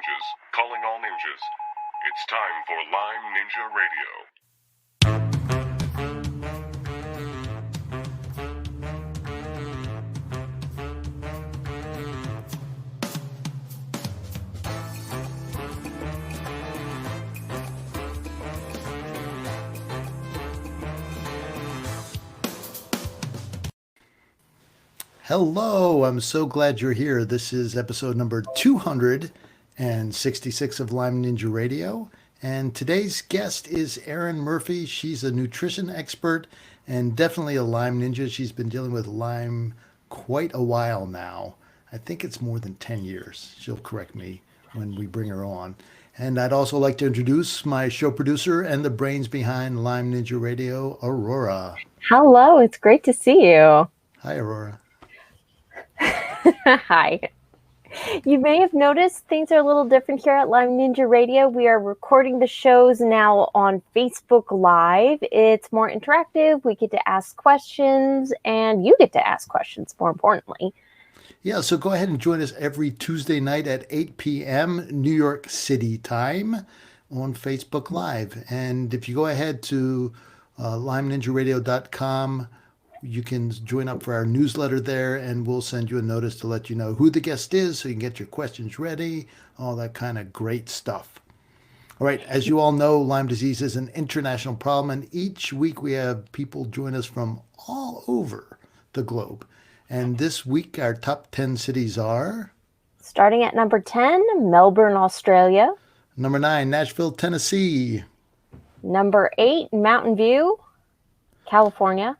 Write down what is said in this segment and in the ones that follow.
ninjas, calling all ninjas. It's time for Lyme Ninja Radio. Hello, I'm so glad you're here. This is episode number 266 of Lyme Ninja Radio. And today's guest is Erin Murphy. She's a nutrition expert and definitely a Lyme ninja. She's been dealing with Lyme quite a while now. I think it's more than 10 years. She'll correct me when we bring her on. And I'd also like to introduce my show producer and the brains behind Lyme Ninja Radio, Aurora. Hello, it's great to see you. Hi, Aurora. Hi. You may have noticed things are a little different here at Lyme Ninja Radio. We are recording the shows now on Facebook Live. It's more interactive. We get to ask questions, and you get to ask questions, more importantly. Yeah, so go ahead and join us every Tuesday night at 8 p.m. New York City time on Facebook Live. And if you go ahead to LymeNinjaRadio.com, you can join up for our newsletter there, and we'll send you a notice to let you know who the guest is so you can get your questions ready, all that kind of great stuff. All right, as you all know, Lyme disease is an international problem, and each week we have people join us from all over the globe. And this week, our top 10 cities are... Starting at number 10, Melbourne, Australia. Number 9, Nashville, Tennessee. Number 8, Mountain View, California.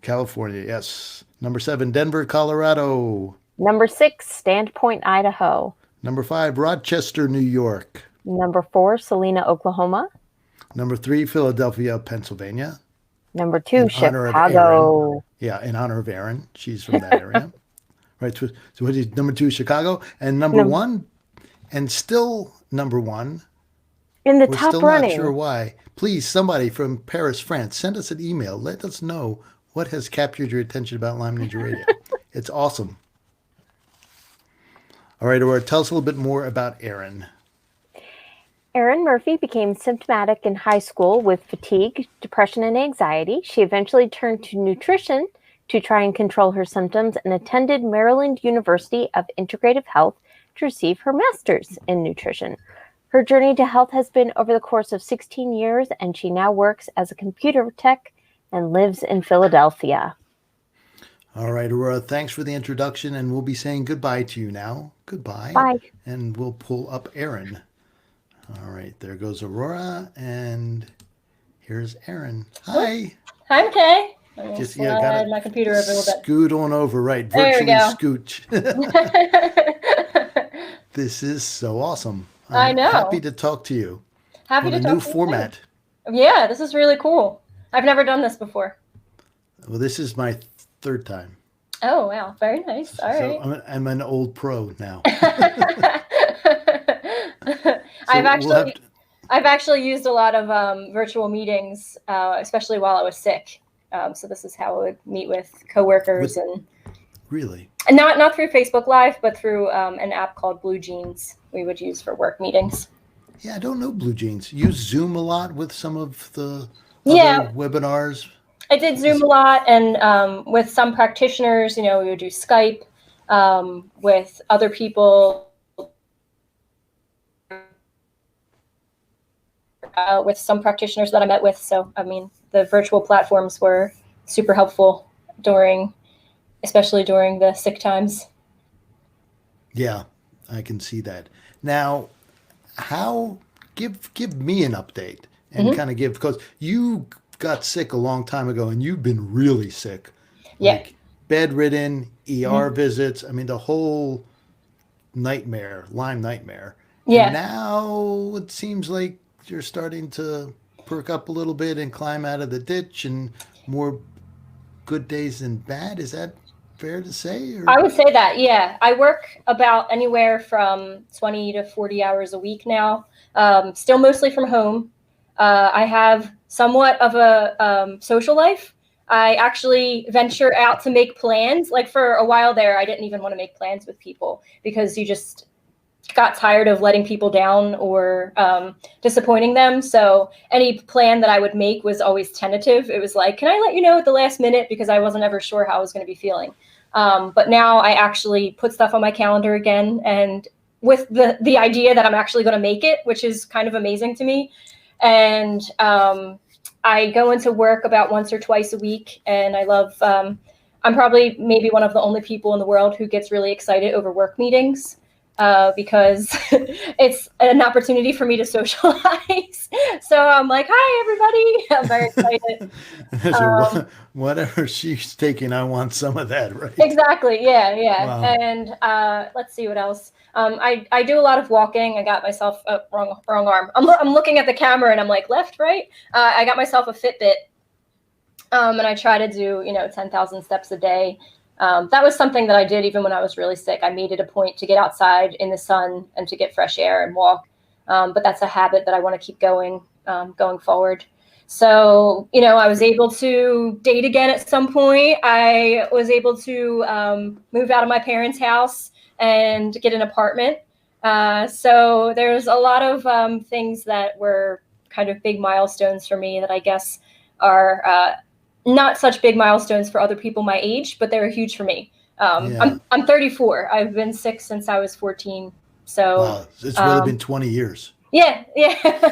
California, yes. Number 7, Denver, Colorado. Number 6, Sandpoint, Idaho. Number 5, Rochester, New York. Number 4, Salina, Oklahoma. Number 3, Philadelphia, Pennsylvania. Number 2, Chicago. Yeah, in honor of Erin. She's from that area. Right. So what is number 2, Chicago? And number 1, and still number 1. In the We're top still running. Not sure why. Please, somebody from Paris, France, send us an email. Let us know what has captured your attention about Lyme Ninja Radio. It's awesome. All right, Aurora, tell us a little bit more about Erin. Erin Murphy became symptomatic in high school with fatigue, depression, and anxiety. She eventually turned to nutrition to try and control her symptoms and attended Maryland University of Integrative Health to receive her master's in nutrition. Her journey to health has been over the course of 16 years, and she now works as a computer tech and lives in Philadelphia. All right, Aurora, thanks for the introduction, and we'll be saying goodbye to you now. Goodbye. Bye. And we'll pull up Erin. All right, there goes Aurora, and here's Erin. Hi. Hi, I'm Kay. Just slide my computer over a little bit. Scoot on over, right? There we Virtually go. scooch. This is so awesome. I know. Happy to talk to you. Happy to talk to you. A new format. Yeah, this is really cool. I've never done this before. Well, this is my third time. Oh, wow. Very nice. All right. So I'm an old pro now. I've actually used a lot of virtual meetings, especially while I was sick. So this is how I would meet with coworkers Really? And not through Facebook Live, but through an app called Blue Jeans we would use for work meetings. Yeah, I don't know Blue Jeans. You Zoom a lot with some of the other webinars? I did Zoom a lot, and with some practitioners, we would do Skype with other people, with some practitioners that I met with. So, the virtual platforms were super helpful especially during the sick times. Yeah, I can see that. Now, give me an update and kind of because you got sick a long time ago and you've been really sick. Yeah. Like bedridden, ER visits. The whole nightmare, Lyme nightmare. Yeah. And now it seems like you're starting to perk up a little bit and climb out of the ditch, and more good days than bad. Is that fair to say? Or? I would say that, yeah. I work about anywhere from 20 to 40 hours a week now, still mostly from home. I have somewhat of a social life. I actually venture out to make plans. Like for a while there, I didn't even want to make plans with people because got tired of letting people down or disappointing them. So any plan that I would make was always tentative. It was like, can I let you know at the last minute? Because I wasn't ever sure how I was going to be feeling. But now I actually put stuff on my calendar again, and with the idea that I'm actually going to make it, which is kind of amazing to me. And I go into work about once or twice a week, and I love, I'm probably maybe one of the only people in the world who gets really excited over work meetings. Because it's an opportunity for me to socialize. So I'm like, hi, everybody. I'm very excited. So whatever she's taking, I want some of that, right? Exactly. Yeah. Wow. And let's see what else. I do a lot of walking. I got myself wrong arm. I'm looking at the camera and I'm like, left, right. I got myself a Fitbit. And I try to do, 10,000 steps a day. That was something that I did even when I was really sick. I made it a point to get outside in the sun and to get fresh air and walk. But that's a habit that I want to keep going forward. So, I was able to date again at some point. I was able to move out of my parents' house and get an apartment. So there's a lot of things that were kind of big milestones for me that I guess are not such big milestones for other people my age, but they were huge for me. I'm 34. I've been sick since I was 14. So wow, it's really been 20 years. Yeah.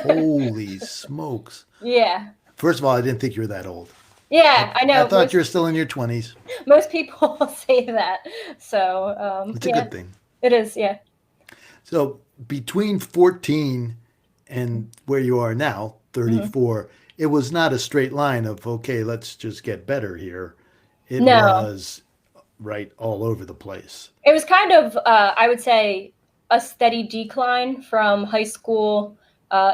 Holy smokes. Yeah. First of all, I didn't think you were that old. Yeah, I know. I thought you were still in your 20s. Most people say that. So it's a good thing. It is, yeah. So between 14 and where you are now, 34, it was not a straight line of, okay, let's just get better here. It was right all over the place. It was kind of, I would say, a steady decline from high school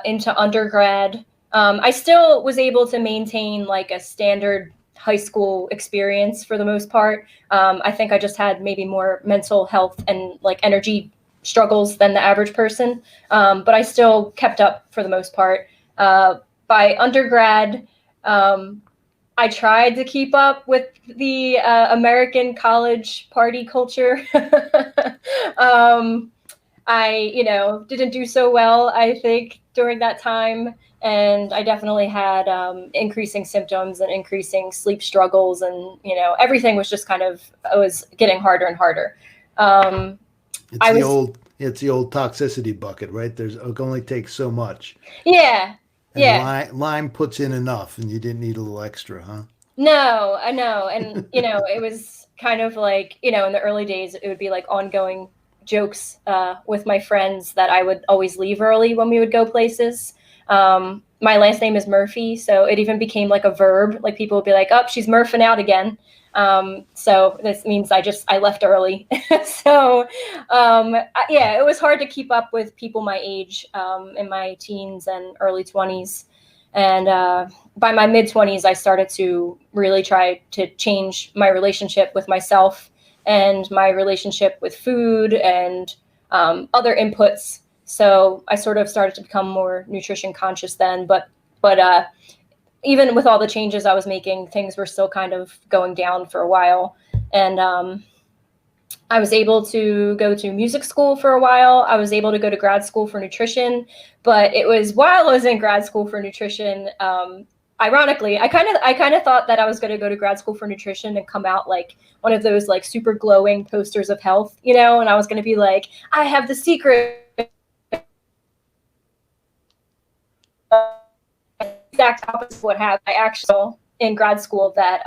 into undergrad. I still was able to maintain like a standard high school experience for the most part. I think I just had maybe more mental health and like energy struggles than the average person. But I still kept up for the most part. By undergrad, I tried to keep up with the American college party culture. I, didn't do so well, I think, during that time. And I definitely had increasing symptoms and increasing sleep struggles. And, everything was just kind of, it was getting harder and harder. It's the old toxicity bucket, right? It only takes so much. Yeah. And yeah. Lyme puts in enough, and you didn't need a little extra, huh? No, I know. And, it was kind of like, in the early days, it would be like ongoing jokes with my friends that I would always leave early when we would go places. My last name is Murphy, so it even became like a verb. Like people would be like, oh, she's Murphing out again. So this means I left early. So, it was hard to keep up with people my age, in my teens and early 20s. And, by my mid 20s, I started to really try to change my relationship with myself and my relationship with food and, other inputs. So I sort of started to become more nutrition conscious then, but even with all the changes I was making, things were still kind of going down for a while. And I was able to go to music school for a while. I was able to go to grad school for nutrition, but it was while I was in grad school for nutrition, ironically, I kind of thought that I was going to go to grad school for nutrition and come out like one of those like super glowing posters of health, and I was going to be like, I have the secret. Exact opposite of what happened. I actually in grad school that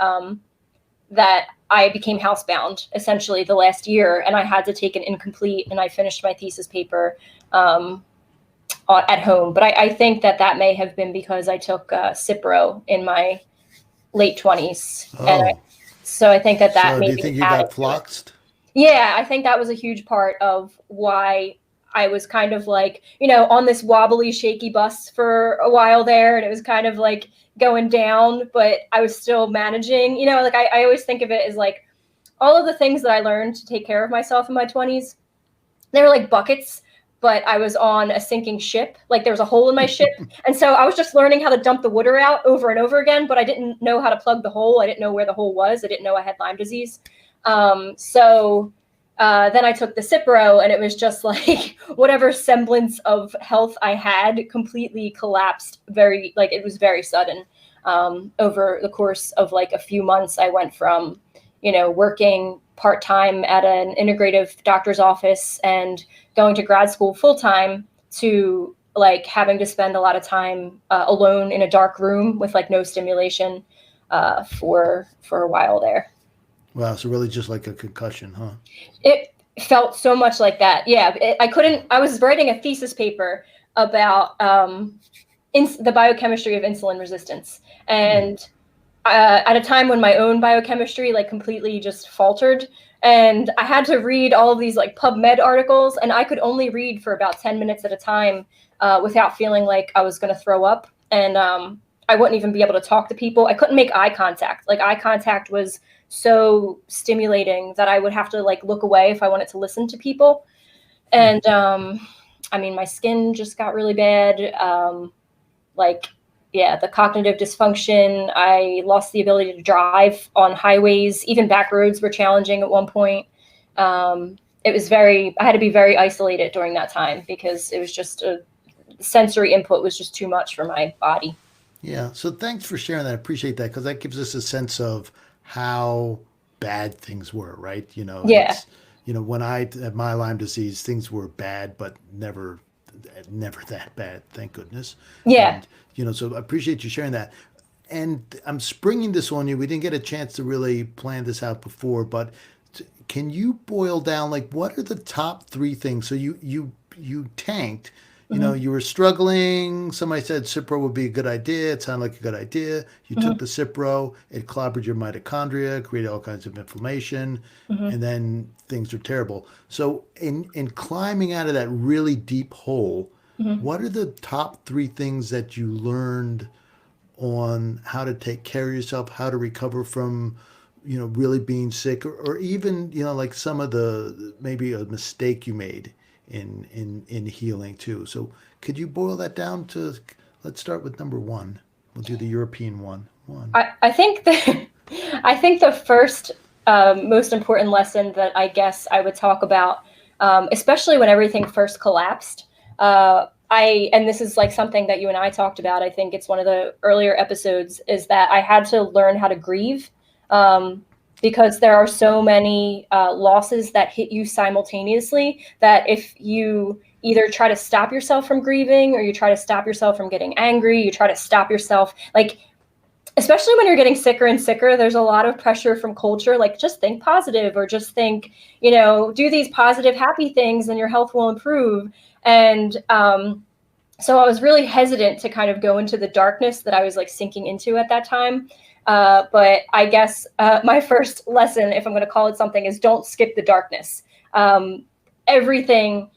I became housebound essentially the last year, and I had to take an incomplete, and I finished my thesis paper at home. But I think that may have been because I took Cipro in my late 20s. Oh. And so I think that so maybe do you think you got fluxed? Yeah, I think that was a huge part of why I was kind of like, on this wobbly, shaky bus for a while there. And it was kind of like going down, but I was still managing, like I always think of it as like all of the things that I learned to take care of myself in my 20s, they were like buckets, but I was on a sinking ship. Like there was a hole in my ship. And so I was just learning how to dump the water out over and over again, but I didn't know how to plug the hole. I didn't know where the hole was. I didn't know I had Lyme disease. So Then I took the Cipro, and it was just like whatever semblance of health I had completely collapsed. It was very sudden. Over the course of like a few months, I went from, working part-time at an integrative doctor's office and going to grad school full-time to like having to spend a lot of time alone in a dark room with like no stimulation for a while there. Wow, so really just like a concussion, huh? It felt so much like that. Yeah, I was writing a thesis paper about the biochemistry of insulin resistance. And at a time when my own biochemistry like completely just faltered, and I had to read all of these like PubMed articles, and I could only read for about 10 minutes at a time without feeling like I was going to throw up. And I wouldn't even be able to talk to people. I couldn't make eye contact. Like eye contact was so stimulating that I would have to like look away if I wanted to listen to people. And my skin just got really bad. The cognitive dysfunction. I lost the ability to drive on highways. Even back roads were challenging at one point. I had to be very isolated during that time because it was just sensory input was just too much for my body. Yeah. So thanks for sharing that. I appreciate that because that gives us a sense of how bad things were, right? Yeah. When I had my Lyme disease, things were bad, but never that bad, thank goodness. Yeah. And, so I appreciate you sharing that. And I'm springing this on you. We didn't get a chance to really plan this out before, but can you boil down, like, what are the top 3 things? So you tanked, you were struggling. Somebody said Cipro would be a good idea. It sounded like a good idea. You took the Cipro, it clobbered your mitochondria, created all kinds of inflammation, and then things are terrible. So in climbing out of that really deep hole, what are the top 3 things that you learned on how to take care of yourself, how to recover from, really being sick, or even, like some of maybe a mistake you made in healing too. So could you boil that down to, let's start with number 1. We'll do the European one. I think the first most important lesson that I guess I would talk about, especially when everything first collapsed, and this is like something that you and I talked about, I think it's one of the earlier episodes, is that I had to learn how to grieve, because there are so many losses that hit you simultaneously that if you either try to stop yourself from grieving, or you try to stop yourself from getting angry, you try to stop yourself, like, especially when you're getting sicker and sicker, there's a lot of pressure from culture, like just think positive, or just think, do these positive, happy things and your health will improve. And so I was really hesitant to kind of go into the darkness that I was like sinking into at that time. But I guess my first lesson, if I'm going to call it something, is don't skip the darkness. Everything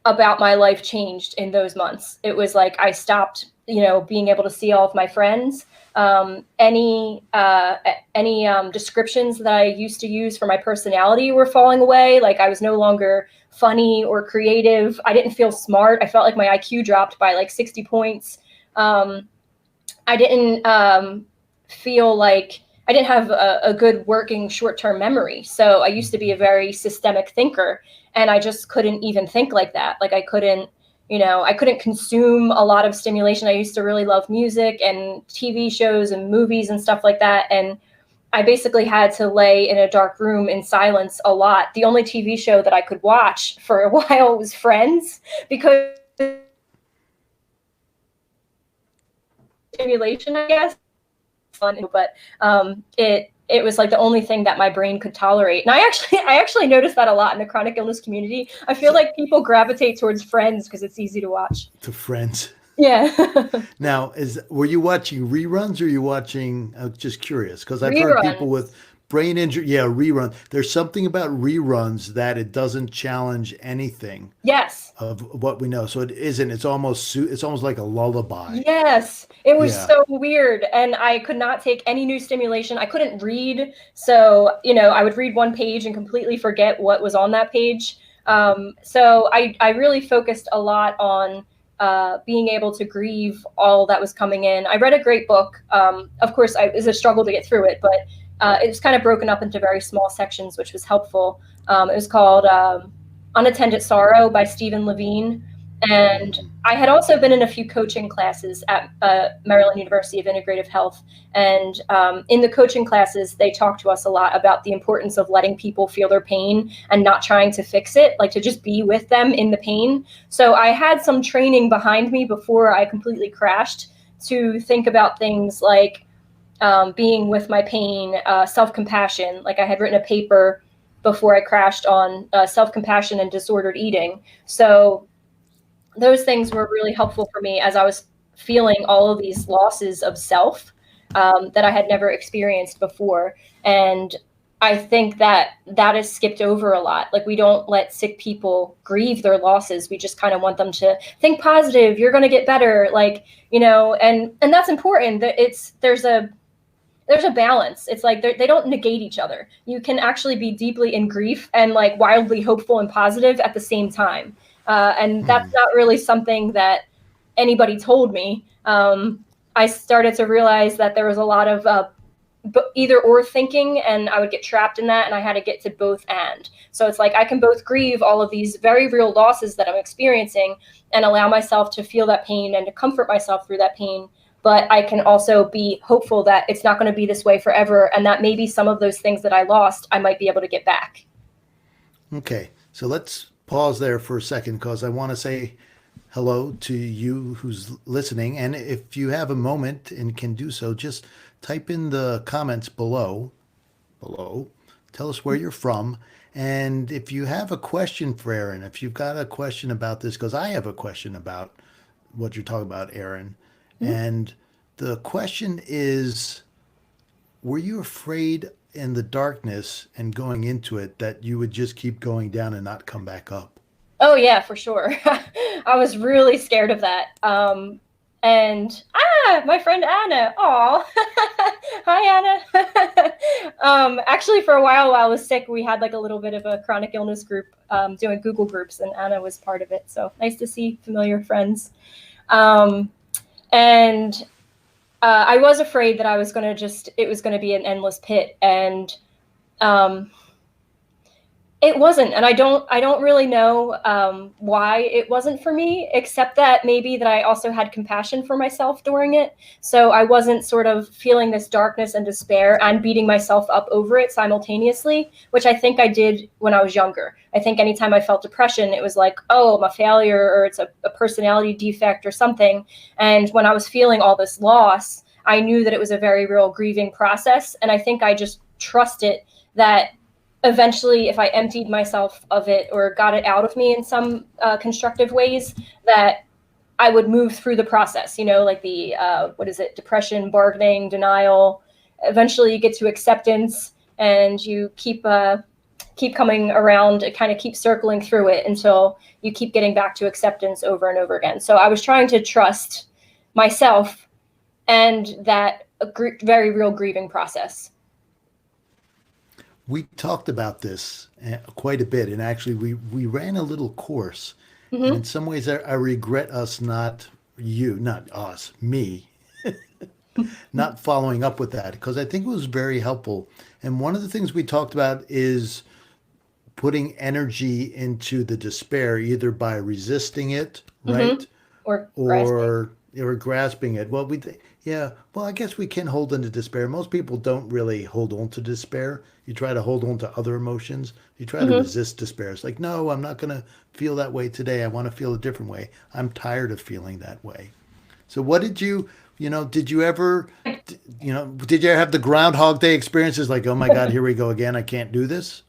about my life changed in those months. It was like I stopped, being able to see all of my friends. Any descriptions that I used to use for my personality were falling away. Like I was no longer funny or creative. I didn't feel smart. I felt like my IQ dropped by like 60 points. I didn't feel like I didn't have a good working short-term memory. So I used to be a very systemic thinker, and I just couldn't even think like that. Like I couldn't consume a lot of stimulation. I used to really love music and TV shows and movies and stuff like that. And I basically had to lay in a dark room in silence a lot. The only TV show that I could watch for a while was Friends, because stimulation, I guess. But it was like the only thing that my brain could tolerate. And I actually noticed that a lot in the chronic illness community. I feel like people gravitate towards Friends because it's easy to watch. To Friends. Yeah. Now, were you watching reruns, or are you watching, I'm just curious, because I've Reruns. heard people with brain injury, rerun. There's something about reruns that it doesn't challenge anything. Yes. Of what we know. So it's almost like a lullaby. Yes. It was so weird. And I could not take any new stimulation. I couldn't read. So, I would read one page and completely forget what was on that page. So I really focused a lot on being able to grieve all that was coming in. I read a great book. Of course, it was a struggle to get through it, but It was kind of broken up into very small sections, which was helpful. It was called Unattended Sorrow by Stephen Levine. And I had also been in a few coaching classes at Maryland University of Integrative Health. And in the coaching classes, they talked to us a lot about the importance of letting people feel their pain and not trying to fix it, like to just be with them in the pain. So I had some training behind me before I completely crashed to think about things like being with my pain, self-compassion. Like I had written a paper before I crashed on self-compassion and disordered eating. So those things were really helpful for me as I was feeling all of these losses of self that I had never experienced before. And I think that is skipped over a lot. Like we don't let sick people grieve their losses. We just kind of want them to think positive. You're going to get better. Like, you know, and that's important. There's a balance. It's like they don't negate each other. You can actually be deeply in grief and like wildly hopeful and positive at the same time. And that's not really something that anybody told me. I started to realize that there was a lot of either or thinking, and I would get trapped in that, and I had to get to both and. So it's like I can both grieve all of these very real losses that I'm experiencing and allow myself to feel that pain and to comfort myself through that pain. But I can also be hopeful that it's not going to be this way forever, and that maybe some of those things that I lost, I might be able to get back. Okay, so let's pause there for a second because I want to say hello to you who's listening. And if you have a moment and can do so, just type in the comments below. Tell us where you're from. And if you have a question for Erin, if you've got a question about this, because I have a question about what you're talking about, Erin. And the question is, were you afraid in the darkness and going into it that you would just keep going down and not come back up? Oh yeah, for sure. I was really scared of that. And my friend Anna. Aw. Hi Anna. Actually for a while I was sick, we had like a little bit of a chronic illness group doing Google groups, and Anna was part of it. So nice to see familiar friends. And I was afraid that I was going to it was going to be an endless pit, and it wasn't. And I don't really know why it wasn't for me, except that maybe that I also had compassion for myself during it. So I wasn't sort of feeling this darkness and despair and beating myself up over it simultaneously, which I think I did when I was younger. I think anytime I felt depression, it was like, oh, I'm a failure, or it's a personality defect or something. And when I was feeling all this loss, I knew that it was a very real grieving process. And I think I just trusted that eventually, if I emptied myself of it or got it out of me in some constructive ways, that I would move through the process, you know, like the, depression, bargaining, denial. Eventually you get to acceptance, and you keep coming around, it kind of keeps circling through it until you keep getting back to acceptance over and over again. So I was trying to trust myself and that very real grieving process. We talked about this quite a bit, and actually we ran a little course. Mm-hmm. And in some ways I regret me, not following up with that, because I think it was very helpful. And one of the things we talked about is putting energy into the despair, either by resisting it, right? Mm-hmm. Or grasping it. Well, I guess we can hold on to despair. Most people don't really hold on to despair. You try to hold on to other emotions. You try to resist despair. It's like, no, I'm not going to feel that way today. I want to feel a different way. I'm tired of feeling that way. So what did you ever have the Groundhog Day experiences, like, oh my God, here we go again. I can't do this?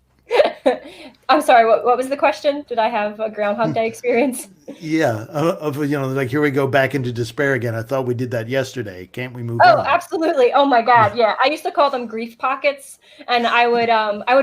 I'm sorry, what was the question? Did I have a Groundhog Day experience? Yeah, like, here we go back into despair again. I thought we did that yesterday. Can't we move on? Oh, absolutely. Oh my God, yeah. I used to call them grief pockets, and I would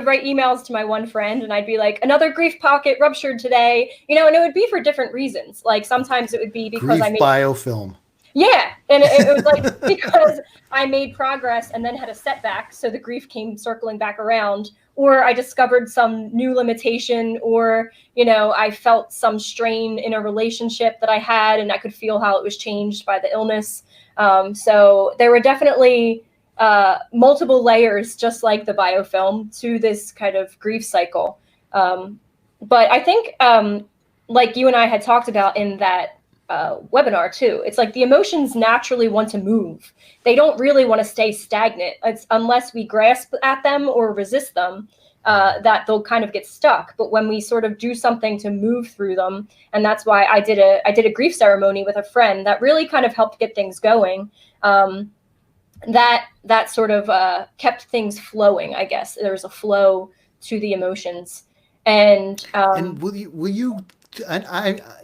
write emails to my one friend, and I'd be like, another grief pocket ruptured today, and it would be for different reasons. Like sometimes it would be because grief I made biofilm. Yeah, and it was like because I made progress and then had a setback, so the grief came circling back around. Or I discovered some new limitation, or, I felt some strain in a relationship that I had, and I could feel how it was changed by the illness. So there were definitely multiple layers, just like the biofilm, to this kind of grief cycle. But I think, like you and I had talked about in that webinar too, it's like the emotions naturally want to move. They don't really want to stay stagnant. It's unless we grasp at them or resist them, that they'll kind of get stuck. But when we sort of do something to move through them, and that's why I did a grief ceremony with a friend that really kind of helped get things going. That sort of kept things flowing, I guess. There was a flow to the emotions. And will you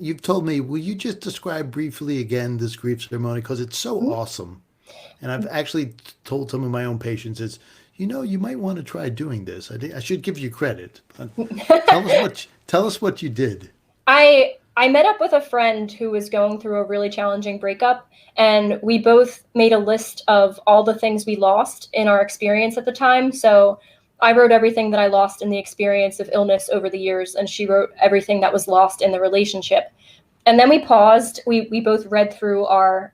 you've told me, will you just describe briefly again this grief ceremony? Because it's so awesome. And I've actually told some of my own patients, you might want to try doing this. I should give you credit. Tell us what you did. I met up with a friend who was going through a really challenging breakup, and we both made a list of all the things we lost in our experience at the time. So I wrote everything that I lost in the experience of illness over the years, and she wrote everything that was lost in the relationship. And then we paused. We both read through our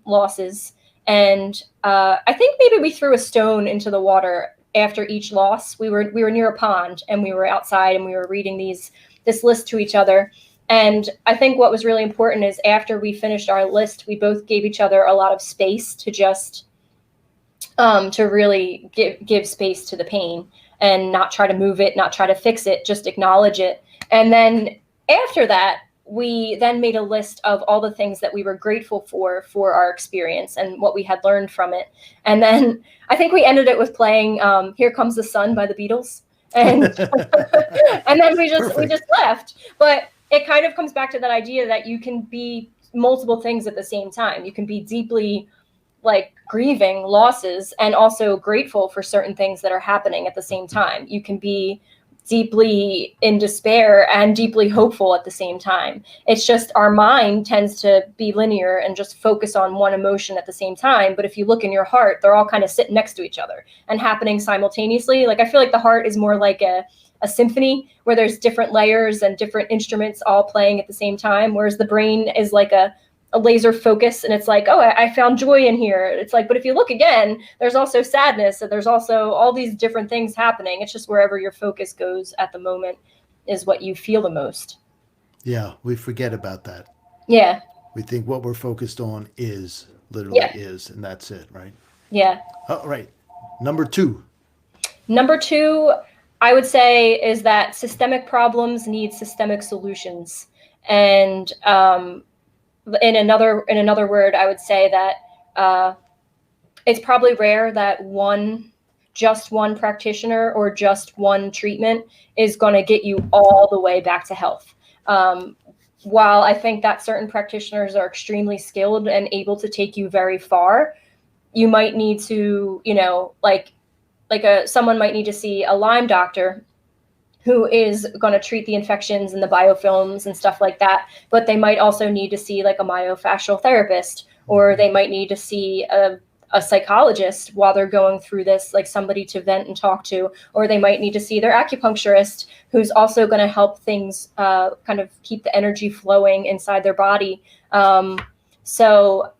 losses, and I think maybe we threw a stone into the water after each loss. We were near a pond, and we were outside, and we were reading this list to each other. And I think what was really important is after we finished our list, we both gave each other a lot of space to just to really give space to the pain and not try to move it, not try to fix it, just acknowledge it. And then after that, we then made a list of all the things that we were grateful for our experience and what we had learned from it. And then I think we ended it with playing Here Comes the Sun by the Beatles. And and then we just left. But it kind of comes back to that idea that you can be multiple things at the same time. You can be deeply like grieving losses and also grateful for certain things that are happening at the same time. You can be deeply in despair and deeply hopeful at the same time. It's just our mind tends to be linear and just focus on one emotion at the same time. But if you look in your heart, they're all kind of sitting next to each other and happening simultaneously. Like I feel like the heart is more like a symphony where there's different layers and different instruments all playing at the same time, whereas the brain is like a laser focus, and it's like, oh, I found joy in here. It's like, but if you look again, there's also sadness, and there's also all these different things happening. It's just wherever your focus goes at the moment is what you feel the most. Yeah, we forget about that. Yeah. We think what we're focused on is literally is, and that's it, right? Yeah. All right. Number two, I would say, is that systemic problems need systemic solutions. And in another word, I would say that it's probably rare that just one practitioner or just one treatment is going to get you all the way back to health. While I think that certain practitioners are extremely skilled and able to take you very far, you might need to, someone might need to see a Lyme doctor who is going to treat the infections and the biofilms and stuff like that. But they might also need to see like a myofascial therapist, or they might need to see a psychologist while they're going through this, like somebody to vent and talk to, or they might need to see their acupuncturist who's also going to help things kind of keep the energy flowing inside their body. So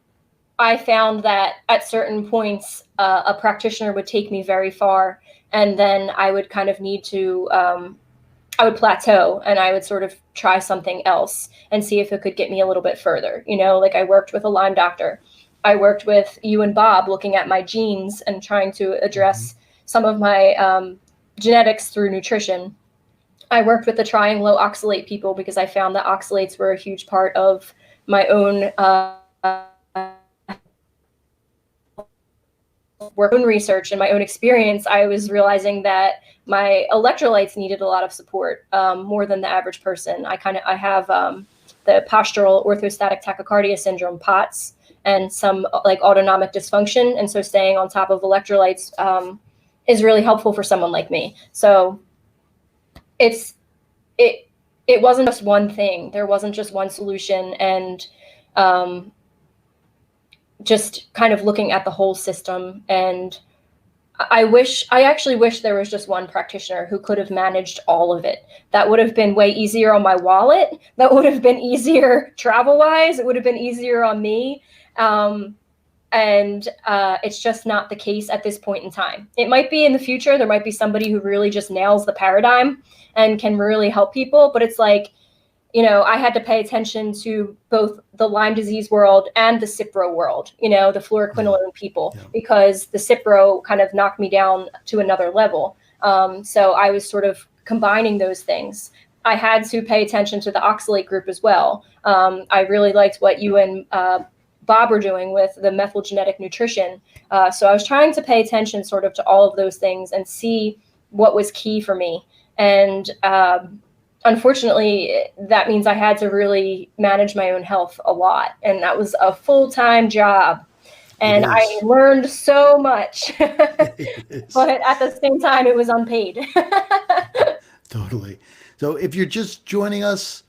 I found that at certain points, a practitioner would take me very far, and then I would kind of need to, I would plateau, and I would sort of try something else and see if it could get me a little bit further. Like I worked with a Lyme doctor. I worked with you and Bob looking at my genes and trying to address some of my genetics through nutrition. I worked with the trying low oxalate people because I found that oxalates were a huge part of my own research and my own experience. I was realizing that my electrolytes needed a lot of support, more than the average person. I have the postural orthostatic tachycardia syndrome, POTS, and some like autonomic dysfunction. And so staying on top of electrolytes is really helpful for someone like me. So it wasn't just one thing. There wasn't just one solution. And just kind of looking at the whole system. And I actually wish there was just one practitioner who could have managed all of it. That would have been way easier on my wallet. That would have been easier travel-wise. It would have been easier on me. And it's just not the case at this point in time. It might be in the future. There might be somebody who really just nails the paradigm and can really help people. But it's like, I had to pay attention to both the Lyme disease world and the Cipro world, the fluoroquinolone people, because the Cipro kind of knocked me down to another level. So I was sort of combining those things. I had to pay attention to the oxalate group as well. I really liked what you and Bob were doing with the methylgenetic nutrition. So I was trying to pay attention sort of to all of those things and see what was key for me. And unfortunately, that means I had to really manage my own health a lot. And that was a full-time job. And I learned so much. But at the same time, it was unpaid. Totally. So if you're just joining us,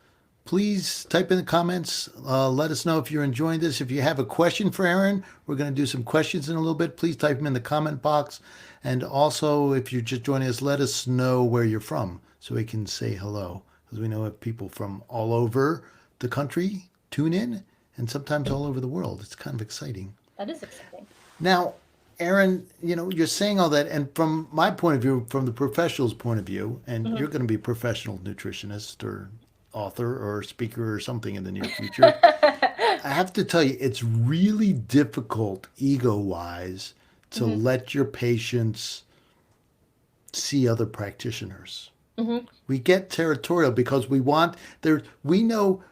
please type in the comments. Let us know if you're enjoying this. If you have a question for Erin, we're going to do some questions in a little bit. Please type them in the comment box. And also, if you're just joining us, let us know where you're from so we can say hello. Because we know we have people from all over the country tune in and sometimes all over the world. It's kind of exciting. That is exciting. Now, Erin, you're saying all that, and from my point of view, from the professional's point of view, and you're going to be a professional nutritionist or author or speaker or something in the near future. I have to tell you, it's really difficult ego-wise to let your patients see other practitioners. We get territorial because we know,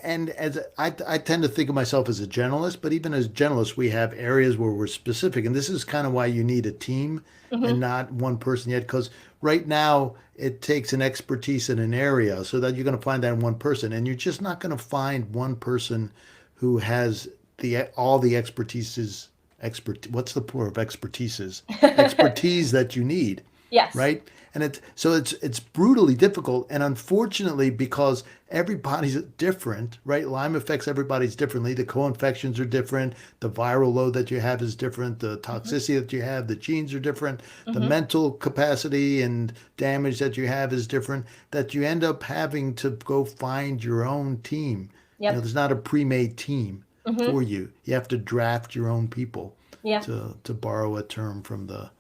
and as I tend to think of myself as a generalist, but even as generalists, we have areas where we're specific. And this is kind of why you need a team and not one person yet, because right now it takes an expertise in an area so that you're going to find that in one person. And you're just not going to find one person who has all the expertise. What's the plural of expertises? Expertise that you need. Yes. Right. And it's brutally difficult. And unfortunately, because everybody's different, right? Lyme affects everybody's differently. The co-infections are different. The viral load that you have is different. The toxicity that you have, the genes are different. The mental capacity and damage that you have is different, that you end up having to go find your own team. Yep. There's not a pre-made team for you. You have to draft your own people, to borrow a term from the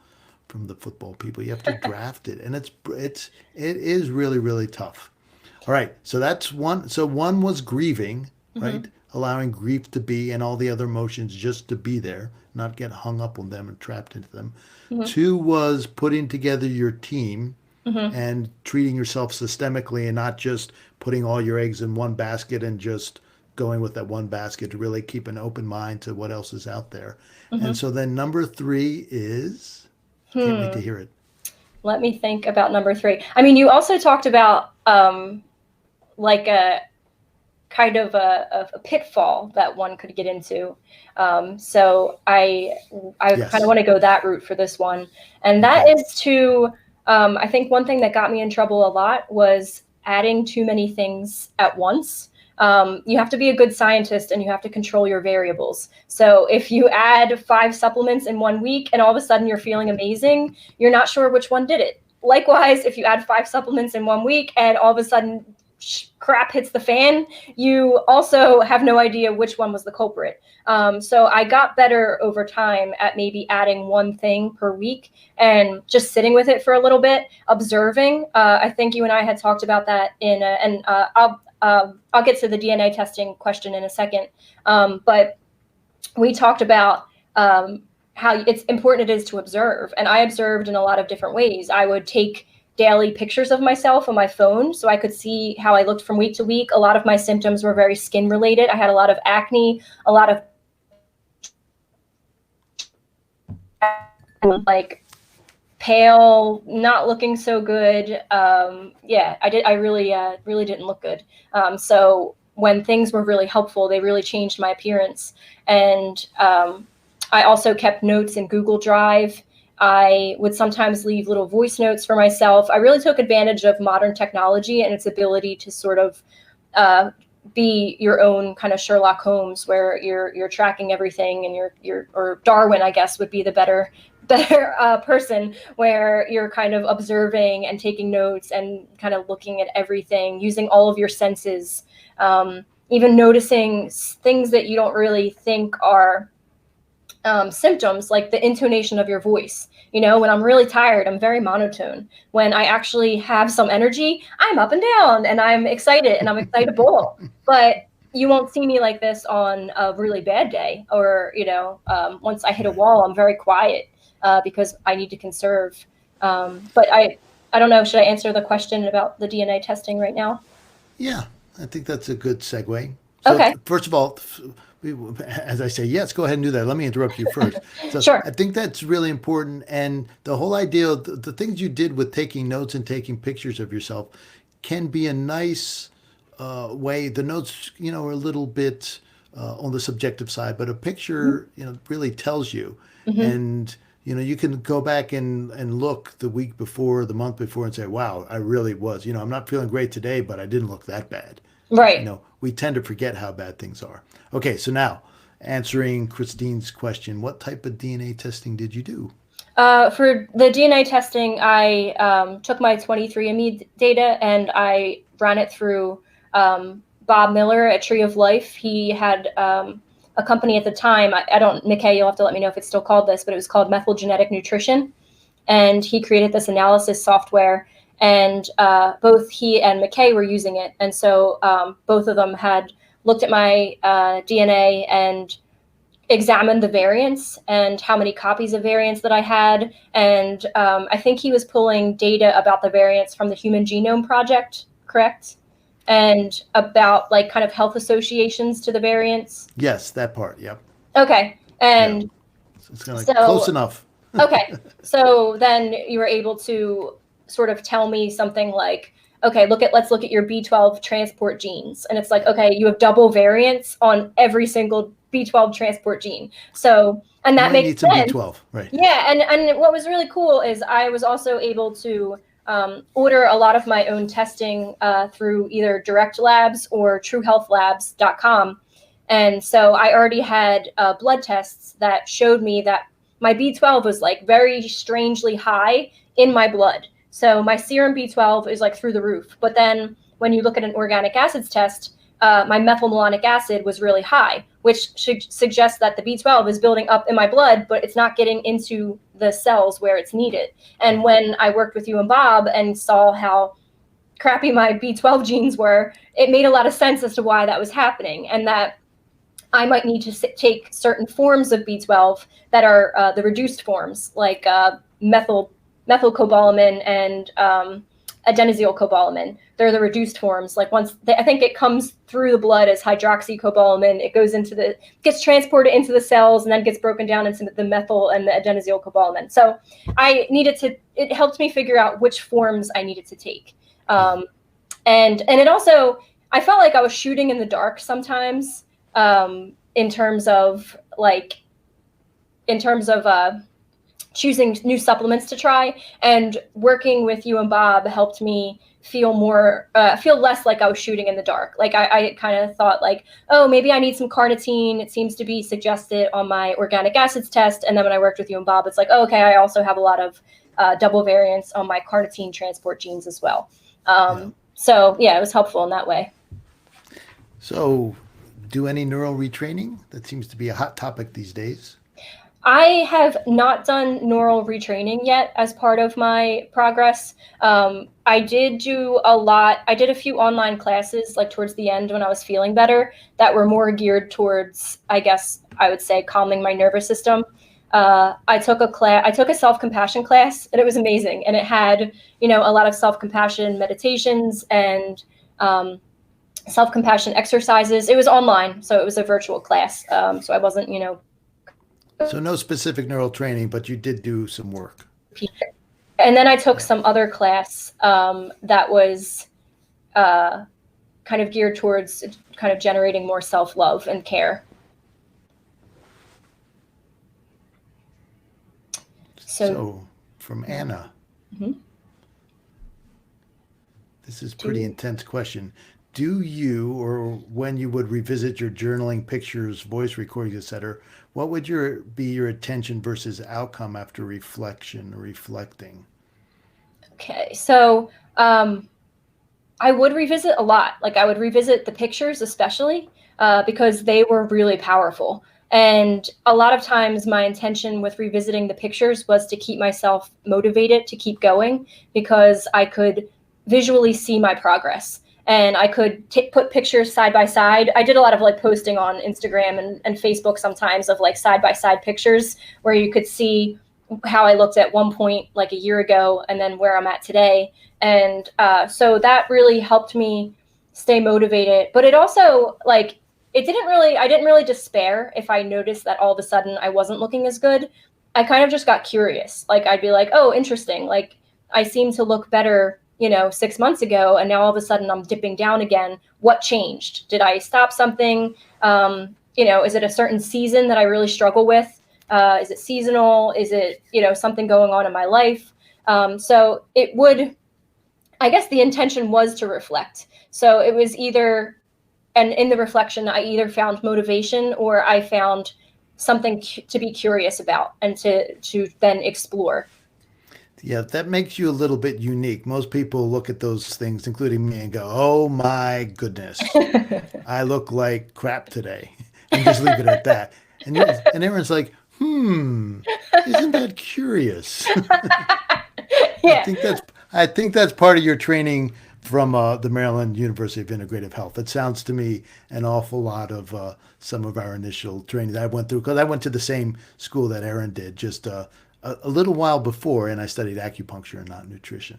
football people. You have to draft it, and it is really, really tough. All right, so that's one. So one was grieving, right? Allowing grief to be and all the other emotions just to be there, not get hung up on them and trapped into them. Two was putting together your team and treating yourself systemically and not just putting all your eggs in one basket and just going with that one basket, to really keep an open mind to what else is out there. And so then number 3 is... Can't wait to hear it. Let me think about number 3. I mean, you also talked about like a kind of a pitfall that one could get into. So I kind of want to go that route for this one. And that is to, I think one thing that got me in trouble a lot was adding too many things at once. You have to be a good scientist and you have to control your variables. So if you add 5 supplements in 1 week and all of a sudden you're feeling amazing, you're not sure which one did it. Likewise, if you add 5 supplements in 1 week and all of a sudden crap hits the fan, you also have no idea which one was the culprit. So I got better over time at maybe adding 1 thing per week and just sitting with it for a little bit, observing. I think you and I had talked about that I'll get to the DNA testing question in a second. But we talked about how it's important it is to observe. And I observed in a lot of different ways. I would take daily pictures of myself on my phone so I could see how I looked from week to week. A lot of my symptoms were very skin related. I had a lot of acne, a lot of like pale, not looking so good. I really didn't look good. So when things were really helpful, they really changed my appearance. And I also kept notes in Google Drive. I would sometimes leave little voice notes for myself. I really took advantage of modern technology and its ability to sort of be your own kind of Sherlock Holmes, where you're tracking everything, and you're or Darwin, I guess, would be the better person, where you're kind of observing and taking notes and kind of looking at everything, using all of your senses, even noticing things that you don't really think are symptoms, like the intonation of your voice. You know, when I'm really tired, I'm very monotone. When I actually have some energy, I'm up and down and I'm excited and I'm excitable. But you won't see me like this on a really bad day, or, you know, once I hit a wall, I'm very quiet because I need to conserve. But I don't know, should I answer the question about the DNA testing right now? Yeah, I think that's a good segue. So Okay. first of all, as I say, yes, go ahead and do that. Let me interrupt you first. So Sure. I think that's really important. And the whole idea of the things you did with taking notes and taking pictures of yourself can be a nice way. The notes, you know, are a little bit on the subjective side, but a picture, you know, really tells you. Mm-hmm. And you know, you can go back and look the week before, the month before, and say, wow, I really was, you know, I'm not feeling great today, but I didn't look that bad. You Right. know, we tend to forget how bad things are. Okay, so now answering Christine's question, what type of DNA testing did you do? For the DNA testing, I took my 23andMe data and I ran it through Bob Miller at Tree of Life. He had a company at the time. I don't, McKay, you'll have to let me know if it's still called this, but it was called Methyl Genetic Nutrition. And he created this analysis software. And both he and McKay were using it. And so both of them had looked at my DNA and examined the variants and how many copies of variants that I had. And I think he was pulling data about the variants from the Human Genome Project, correct? And about like kind of health associations to the variants. Yes, that part. Yep. Okay. And Yeah. So it's kind of like so, close enough. okay. So then you were able to sort of tell me something like, okay, let's look at your B12 transport genes. And it's like, okay, you have double variants on every single B12 transport gene. So, and that makes need some sense. B12, right? Yeah. And what was really cool is I was also able to order a lot of my own testing through either Direct Labs or TrueHealthLabs.com. And so I already had blood tests that showed me that my B12 was like very strangely high in my blood. So my serum B12 is like through the roof. But then when you look at an organic acids test, my methylmalonic acid was really high, which suggests that the B12 is building up in my blood, but it's not getting into the cells where it's needed. And when I worked with you and Bob and saw how crappy my B12 genes were, it made a lot of sense as to why that was happening, and that I might need to take certain forms of B12 that are the reduced forms, like methylcobalamin and adenosylcobalamin. They're the reduced forms. Like I think it comes through the blood as hydroxycobalamin. It goes gets transported into the cells and then gets broken down into the methyl and the adenosylcobalamin. So it helped me figure out which forms I needed to take. And it also, I felt like I was shooting in the dark sometimes in terms of choosing new supplements to try, and working with you and Bob helped me feel less like I was shooting in the dark. Like I kind of thought like, oh, maybe I need some carnitine. It seems to be suggested on my organic acids test. And then when I worked with you and Bob, it's like, oh, okay, I also have a lot of double variants on my carnitine transport genes as well. So yeah, it was helpful in that way. So do any neural retraining? That seems to be a hot topic these days. I have not done neural retraining yet as part of my progress. I did do a lot. I did a few online classes like towards the end when I was feeling better that were more geared towards, I guess I would say, calming my nervous system. I took a self-compassion class, and it was amazing. And it had, a lot of self-compassion meditations and self-compassion exercises. It was online, so it was a virtual class. So I wasn't, So no specific neural training, but you did do some work. And then I took some other class that was kind of geared towards kind of generating more self-love and care. So from Anna, this is a pretty intense question. Do you, or when you would revisit your journaling, pictures, voice recordings, etc., what would be your attention versus outcome after reflecting? Okay, so I would revisit a lot. Like I would revisit the pictures especially because they were really powerful. And a lot of times my intention with revisiting the pictures was to keep myself motivated to keep going, because I could visually see my progress. And I could put pictures side by side. I did a lot of like posting on Instagram and Facebook sometimes of like side by side pictures where you could see how I looked at one point like a year ago and then where I'm at today. And so that really helped me stay motivated. But it also like, I didn't really despair if I noticed that all of a sudden I wasn't looking as good. I kind of just got curious. Like I'd be like, oh, interesting. Like I seem to look better, 6 months ago, and now all of a sudden I'm dipping down again. What changed? Did I stop something? Is it a certain season that I really struggle with? Is it seasonal? Is it, something going on in my life? So it would, I guess the intention was to reflect. So it was either, and in the reflection, I either found motivation or I found something to be curious about and to then explore. Yeah, that makes you a little bit unique. Most people look at those things, including me, and go, "Oh my goodness, I look like crap today," and just leave it at that. And Erin's like, isn't that curious? Yeah. I think that's part of your training from the Maryland University of Integrative Health. It sounds to me an awful lot of some of our initial training that I went through, because I went to the same school that Erin did, just a little while before, and I studied acupuncture and not nutrition.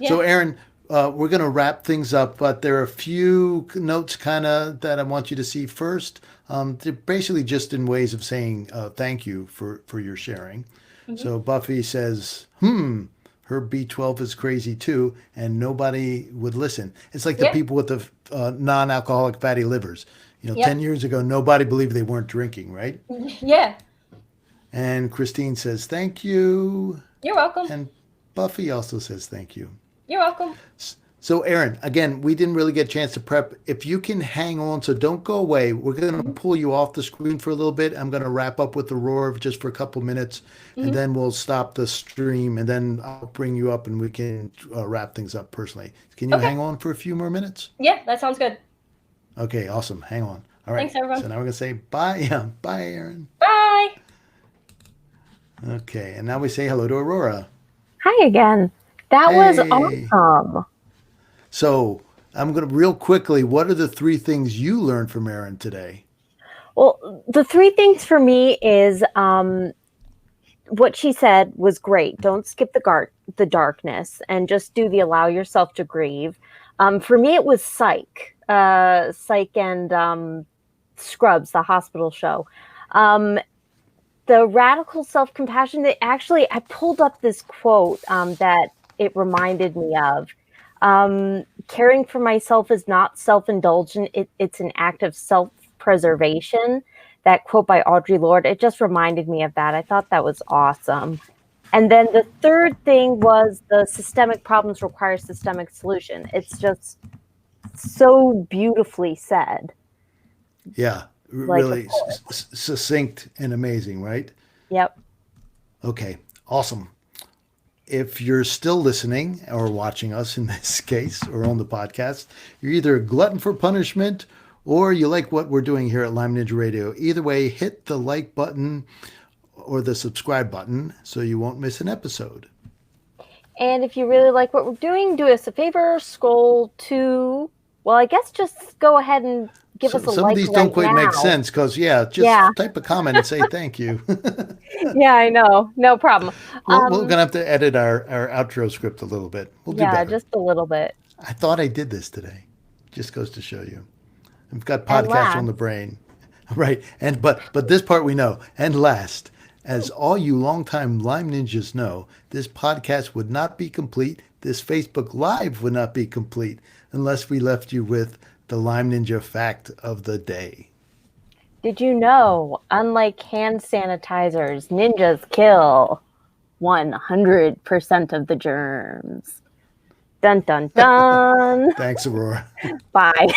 Yeah. So Erin, we're going to wrap things up, but there are a few notes kind of that I want you to see first. They're basically just in ways of saying thank you for your sharing. Mm-hmm. So Buffy says, her B12 is crazy too, and nobody would listen. It's like the people with the non-alcoholic fatty livers. 10 years ago, nobody believed they weren't drinking, right? Yeah. And Christine says, thank you. You're welcome. And Buffy also says, thank you. You're welcome. So Erin, again, we didn't really get a chance to prep. If you can hang on, so don't go away. We're going to pull you off the screen for a little bit. I'm going to wrap up with Aurora just for a couple minutes, and then we'll stop the stream, and then I'll bring you up and we can wrap things up personally. Can you hang on for a few more minutes? Yeah, that sounds good. Okay, awesome. Hang on. All right. Thanks, everyone. So now we're going to say bye. Yeah, bye, Erin. Bye. Okay, and now we say hello to Aurora. Hi again. That was awesome. So I'm going to real quickly, what are the 3 things you learned from Erin today? Well, the 3 things for me is what she said was great. Don't skip the darkness and just do the allow yourself to grieve. For me, it was Psych and Scrubs, the hospital show. The radical self-compassion, I pulled up this quote that it reminded me of. Caring for myself is not self-indulgent. It's an act of self-preservation. That quote by Audre Lorde, it just reminded me of that. I thought that was awesome. And then the third thing was the systemic problems require systemic solution. It's just so beautifully said. Yeah, really succinct and amazing, right? Yep. Okay, awesome. If you're still listening or watching us in this case or on the podcast, you're either a glutton for punishment or you like what we're doing here at Lyme Ninja Radio. Either way, hit the like button or the subscribe button so you won't miss an episode. And if you really like what we're doing, do us a favor, scroll to, well, I guess just go ahead and give us a like. Some of these don't quite make sense because, type a comment and say thank you. Yeah, I know. No problem. We're going to have to edit our outro script a little bit. We'll do better. Just a little bit. I thought I did this today. Just goes to show you. I've got podcasts on the brain. Right. But this part we know. And last, as all you longtime Lyme Ninjas know, this podcast would not be complete. This Facebook Live would not be complete unless we left you with the Lyme Ninja fact of the day. Did you know, unlike hand sanitizers, ninjas kill 100% of the germs? Dun, dun, dun. Thanks, Aurora. Bye.